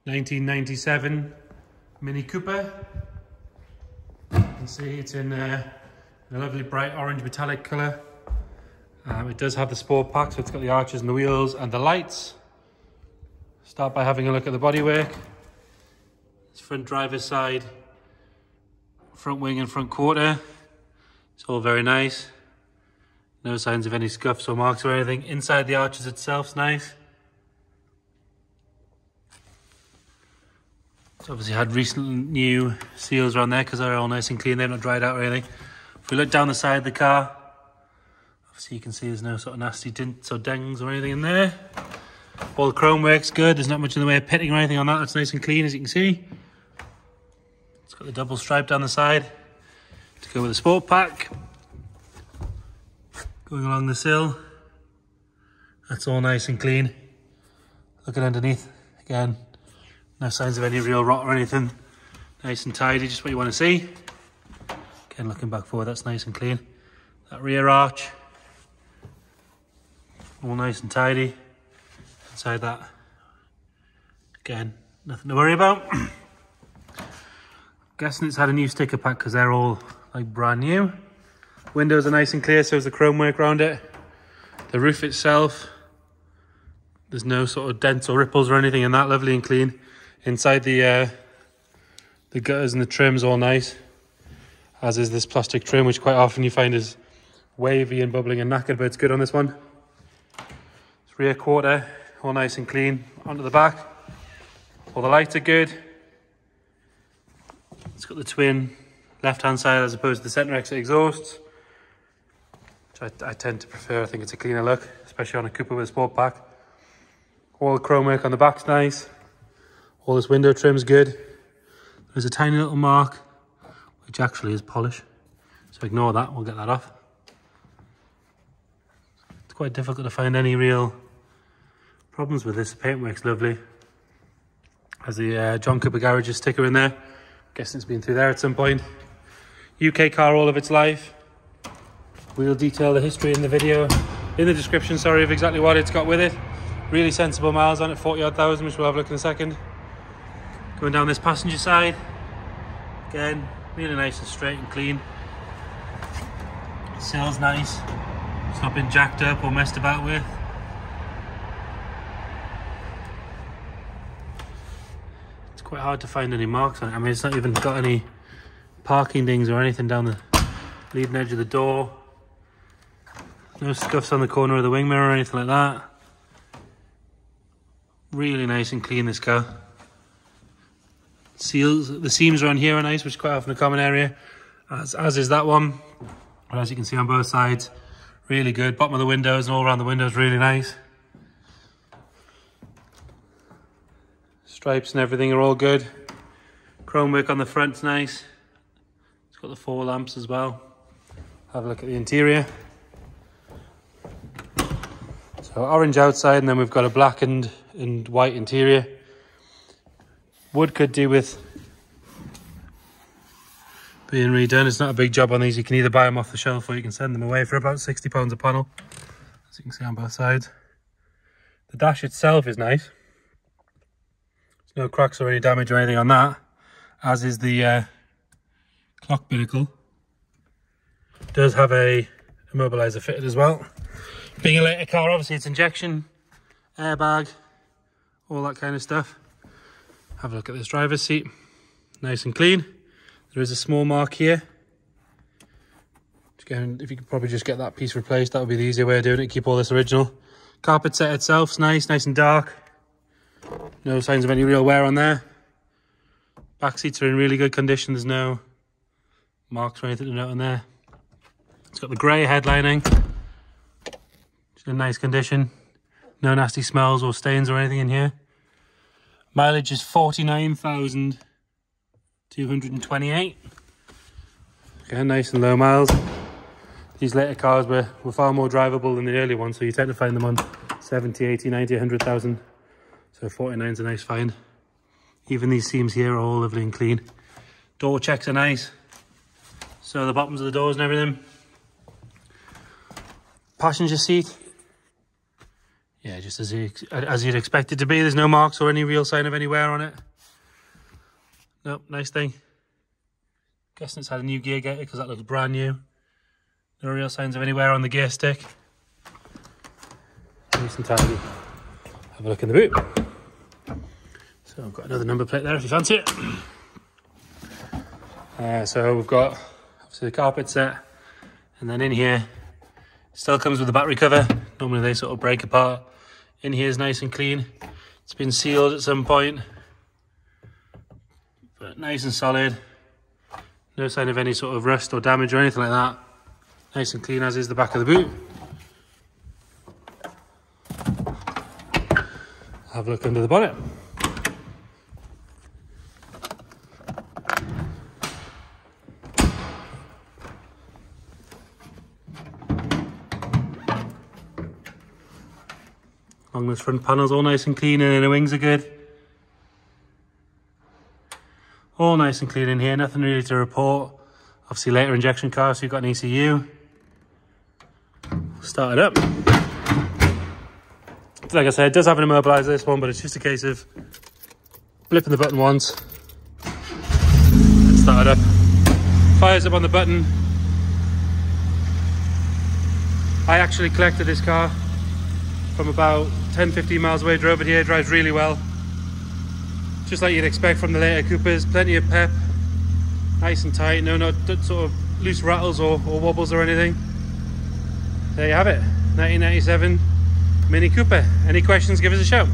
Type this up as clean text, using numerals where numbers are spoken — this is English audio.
1997 Mini Cooper. You can see it's in a lovely bright orange metallic colour. It does have the sport pack, so it's got the arches and the wheels and the lights. Start by having a look at the bodywork. It's front driver's side, front wing and front quarter. It's all very nice. No signs of any scuffs or marks or anything. Inside the arches itself's nice. It's obviously had recent new seals around there because they're all nice and clean. They're not dried out or anything. If we look down the side of the car, obviously you can see there's no sort of nasty dints or dings or anything in there. All the chrome work's good. There's not much in the way of pitting or anything on that. It's nice and clean, as you can see. It's got the double stripe down the side to go with the sport pack. Going along the sill, that's all nice and clean. Looking underneath, again, no signs of any real rot or anything. Nice and tidy, just what you want to see. Again, looking back forward, that's nice and clean. That rear arch, all nice and tidy. Inside that, again, nothing to worry about. Guessing it's had a new sticker pack because they're all like brand new. Windows are nice and clear, so is the chrome work around it. The roof itself, there's no sort of dents or ripples or anything in that, lovely and clean. Inside the gutters and the trim's all nice, as is this plastic trim, which quite often you find is wavy and bubbling and knackered, but it's good on this one. It's rear quarter, all nice and clean. Onto the back, all the lights are good. It's got the twin left-hand side as opposed to the centre exit exhausts, which I tend to prefer. I think it's a cleaner look, especially on a Cooper with a sport pack. All the chrome work on the back's nice. All this window trim's good. There's a tiny little mark, which actually is polish, so ignore that, we'll get that off. It's quite difficult to find any real problems with this. The paintwork's lovely. Has the John Cooper Garages sticker in there. Guessing it's been through there at some point. UK car all of its life. We'll detail the history in the video, in the description, sorry, of exactly what it's got with it. Really sensible miles on it, 40-odd thousand, which we'll have a look in a second. Going down this passenger side, again, really nice and straight and clean. Sill's nice. It's not been jacked up or messed about with. It's quite hard to find any marks on it. I mean, it's not even got any parking dings or anything down the leading edge of the door. No scuffs on the corner of the wing mirror or anything like that. Really nice and clean, this car. Seals, the seams around here are nice, which is quite often a common area, as is that one. But as you can see on both sides, really good. Bottom of the windows and all around the windows, really nice. Stripes and everything are all good. Chrome work on the front's nice. It's got the 4 lamps as well. Have a look at the interior. So orange outside, and then we've got a black and white interior. Wood could do with being redone. It's not a big job on these. You can either buy them off the shelf or you can send them away for about £60 a panel, as you can see on both sides. The dash itself is nice. There's no cracks or any damage or anything on that, as is the clock binnacle. It does have a immobiliser fitted as well. Being a later car, obviously it's injection, airbag, all that kind of stuff. Have a look at this driver's seat, nice and clean. There is a small mark here. Again, if you could probably just get that piece replaced, that would be the easier way of doing it. Keep all this original. Carpet set itself's nice and dark. No signs of any real wear on there. Back seats are in really good condition. There's no marks or anything to note on there. It's got the grey headlining. It's in nice condition. No nasty smells or stains or anything in here. Mileage is 49,228. Okay, nice and low miles. These later cars were far more drivable than the early ones, so you tend to find them on 70, 80, 90, 100,000. So 49 is a nice find. Even these seams here are all lovely and clean. Door checks are nice. So the bottoms of the doors and everything. Passenger seat. Yeah, just as you'd expect it to be. There's no marks or any real sign of any wear on it. Nope, nice thing. Guessing it's had a new gear gaiter because that looks brand new. No real signs of any wear on the gear stick. Nice and tidy. Have a look in the boot. So I've got another number plate there if you fancy it. So we've got obviously the carpet set, and then in here still comes with the battery cover. Normally they sort of break apart. In here is nice and clean. It's been sealed at some point, but nice and solid. No sign of any sort of rust or damage or anything like that. Nice and clean, as is the back of the boot. Have a look under the bonnet. Along those front panels, all nice and clean, and then the wings are good. All nice and clean in here, nothing really to report. Obviously later injection car, so you've got an ECU. Start it up. Like I said, it does have an immobiliser, this one, but it's just a case of flipping the button once and start it up. Fires up on the button. I actually collected this car from about 10-15 miles away, drove it here, drives really well. Just like you'd expect from the later Coopers, plenty of pep, nice and tight, no sort of loose rattles or wobbles or anything. There you have it, 1997 Mini Cooper. Any questions, give us a shout.